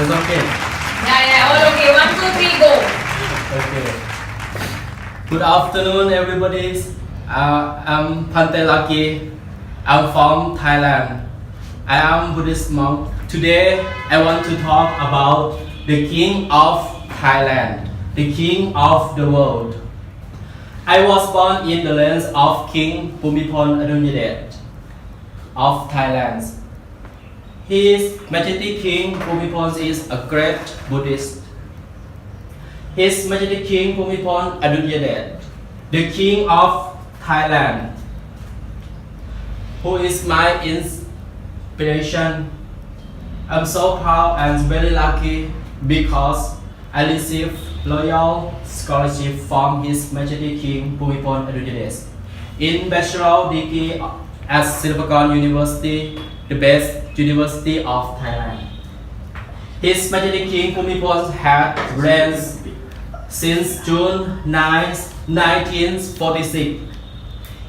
It's okay. All okay. 1, 2, 3, go. Okay. Good afternoon, everybody. I'm Pante Lucky. I'm from Thailand. I am Buddhist monk. Today, I want to talk about the King of Thailand, the King of the world. I was born in the lands of King Bhumibol Adulyadej of Thailand. His Majesty King Bhumibol is a great Buddhist. His Majesty King Bhumibol Adulyadej, the King of Thailand, who is my inspiration. I'm so proud and very lucky because I received loyal scholarship from His Majesty King Bhumibol Adulyadej in bachelor degree at Silpakorn University, the best university of Thailand. His Majesty King Bhumibol had reigned since June 9, 1946.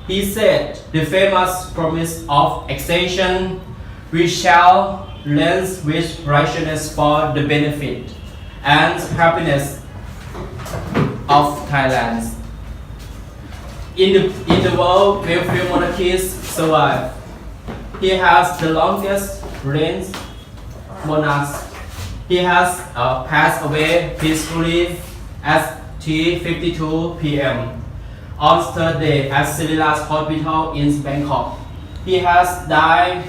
He said the famous promise of extension, "We shall reign with righteousness for the benefit and happiness of Thailand." In the world, where few monarchies survive, he has the longest reign monarch. He has passed away peacefully at 3:52 p.m. on Thursday at Sirilas Hospital in Bangkok. He has died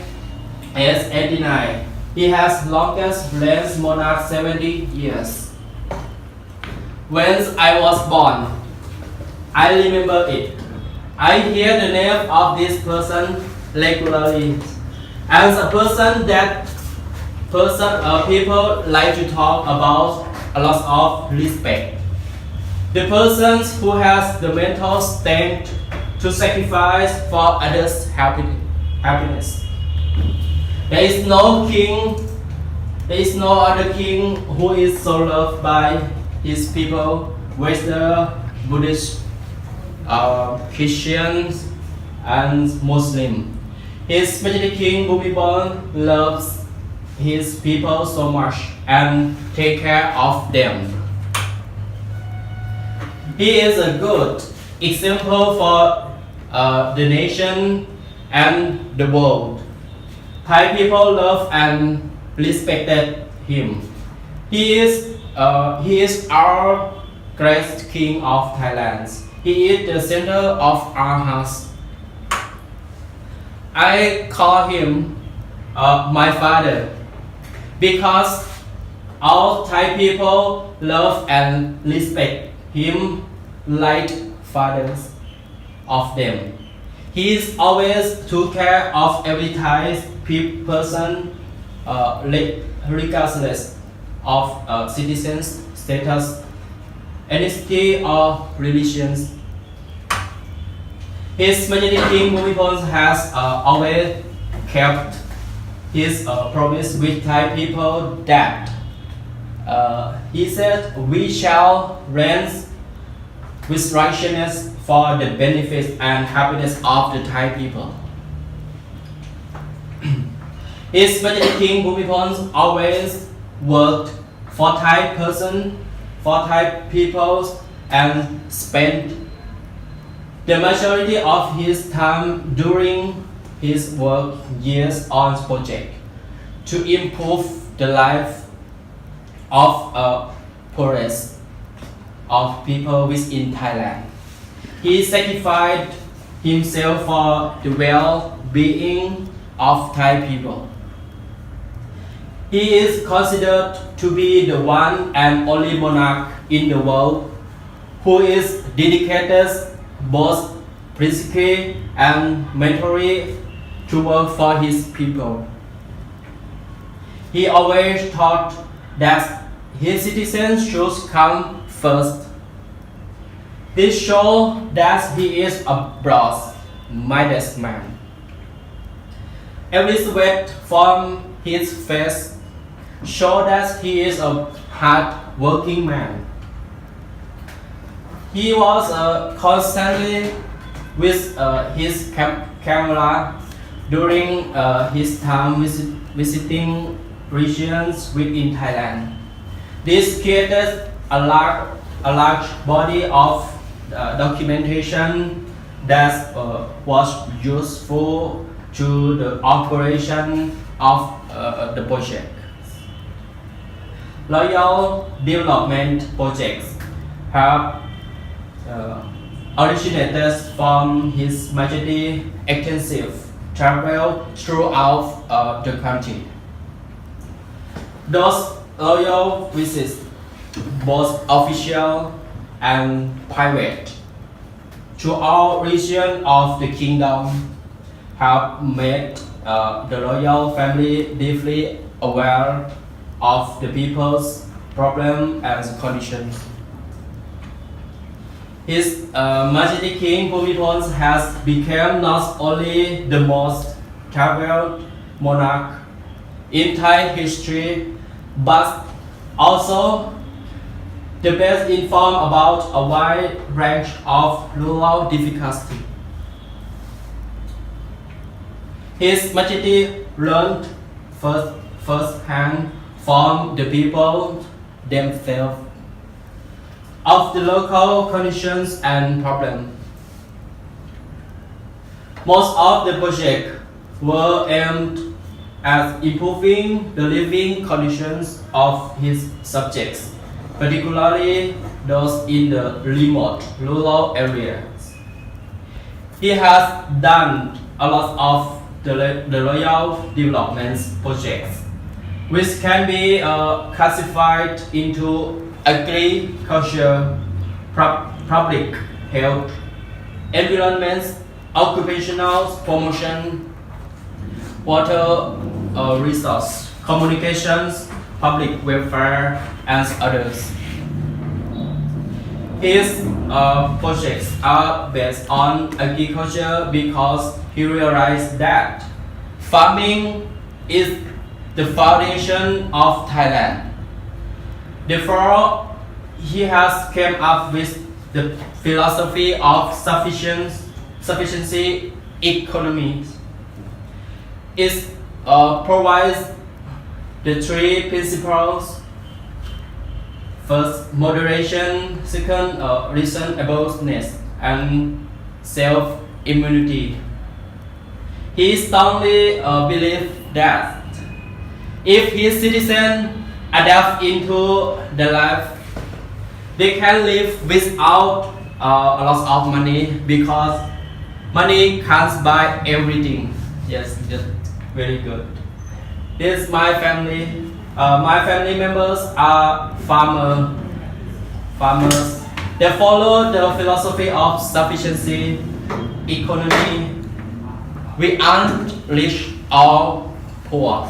at 89. He has longest reign monarch 70 years. When I was born, I remember it. I hear the name of this person regularly. As a person that people like to talk about a lot of respect. The person who has the mental strength to sacrifice for others' happiness. There is no other king who is so loved by his people, whether Buddhist, Christians, and Muslim. His Majesty King Bhumibol loves his people so much and take care of them. He is a good example for the nation and the world. Thai people love and respected him. He is our great King of Thailand. He is the center of our house. I call him my father because all Thai people love and respect him like fathers of them. He is always took care of every Thai person regardless of citizens, status, ethnicity, or religions. His Majesty King Bhumibol has always kept his promise with Thai people that he said, "We shall reign with righteousness for the benefit and happiness of the Thai people." His Majesty King Bhumibol always worked for Thai people, and spent the majority of his time during his work years on project to improve the life of poorest of people within Thailand. He sacrificed himself for the well-being of Thai people. He is considered to be the one and only monarch in the world who is dedicated both physically and mentally to work for his people. He always thought that his citizens should come first. This shows that he is a broad-minded man. Every sweat from his face shows that he is a hard-working man. He was constantly with his camera during his time visiting regions within Thailand. This created a large body of documentation that was useful to the operation of the project. Loyal development projects have originated from His Majesty extensive travel throughout the country. Those loyal visits, both official and private, to all regions of the kingdom, have made the royal family deeply aware of the people's problems and conditions. His Majesty King Bhumibol has become not only the most traveled monarch in Thai history, but also the best informed about a wide range of rural difficulties. His Majesty learned firsthand from the people themselves of the local conditions and problems. Most of the projects were aimed at improving the living conditions of his subjects, particularly those in the remote rural areas. He has done a lot of the royal development projects, which can be classified into agriculture, public health, environment, occupational promotion, water resource, communications, public welfare, and others. His projects are based on agriculture because he realized that farming is the foundation of Thailand. Therefore, he has come up with the philosophy of sufficiency economy. It provides the three principles. First, moderation. Second, reasonableness, and self-immunity. He strongly believes that if his citizens adapt into the life, they can live without a lot of money because money can't buy everything. Yes, just very good. This is my family. My family members are farmers. They follow the philosophy of sufficiency economy. We aren't rich or poor,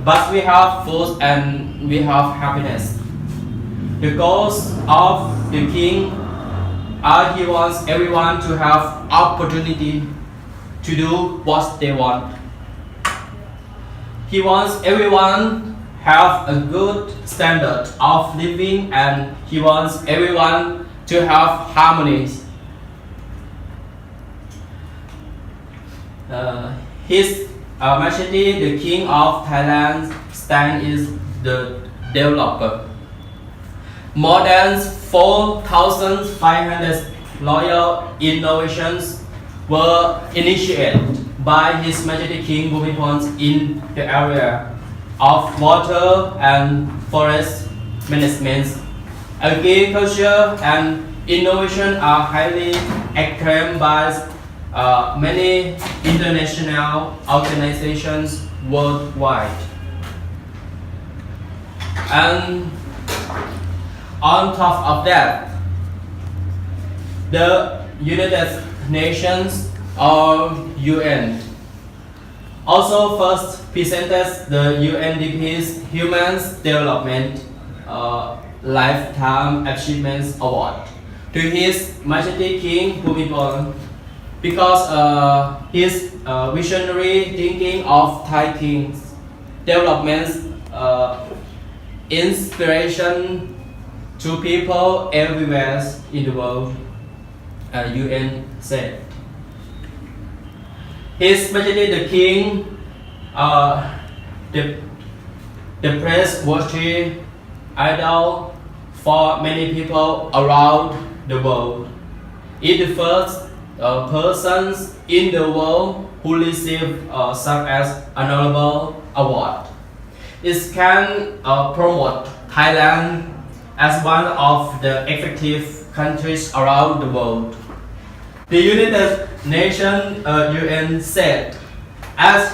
but we have food and we have happiness. The goals of the king are he wants everyone to have opportunity to do what they want. He wants everyone have a good standard of living and he wants everyone to have harmony. His Majesty, the King of Thailand, stand is the developer. More than 4,500 loyal innovations were initiated by His Majesty King Bhumibol in the area of water and forest management. Agriculture and innovation are highly acclaimed by many international organizations worldwide. And on top of that, the United Nations or UN also first presented the UNDP's Human Development Lifetime Achievements Award to His Majesty King Bhumibol because his visionary thinking of Thai kings, development, inspiration to people everywhere in the world, UN said. His Majesty the King the place worship idol for many people around the world. It is the first persons in the world who received such as honorable award. It can promote Thailand as one of the effective countries around the world. The United Nations UN said, as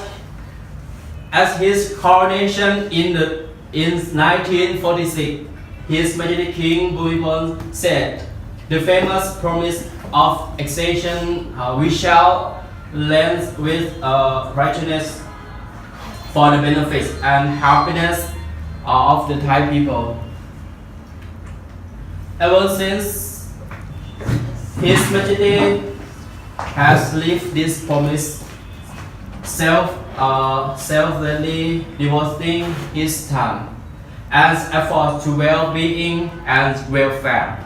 his coronation in 1946, His Majesty King Bhumibol said, the famous promise of accession we shall lend with righteousness for the benefits and happiness of the Thai people. Ever since, His Majesty has lived this promise, selflessly devoting his time and effort to well-being and welfare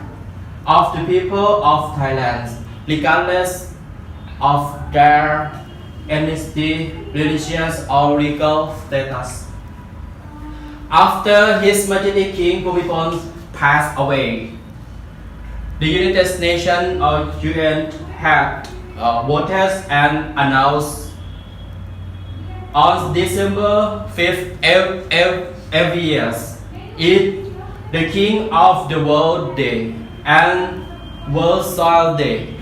of the people of Thailand, regardless of their ethnicity, religious or legal status. After His Majesty King Bhumibol passed away, the United Nations or UN had voted and announced on December 5th every year it the King of the World Day and World Soil Day.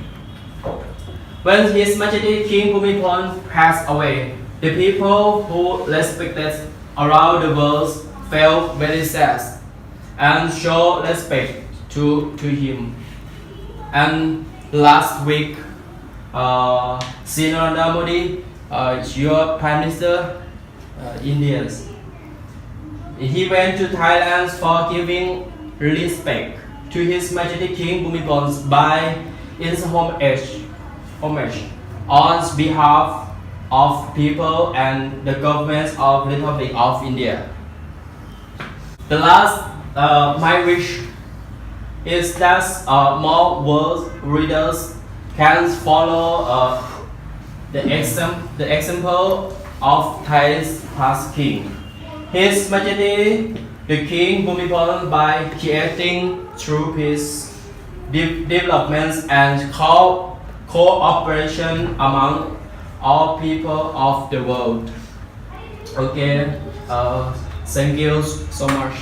When His Majesty King Bhumibol passed away, the people who respected around the world felt very sad and showed respect to him. And last week, Narendra Modi, your Prime Minister, Indians, he went to Thailand for giving respect to His Majesty King Bhumibol by his homage on behalf of people and the government of Republic of India. The last, my wish is that more world readers can follow the example of Thai's past king. His Majesty the King Bhumibol by creating true peace, development and cooperation among all people of the world. Okay, thank you so much.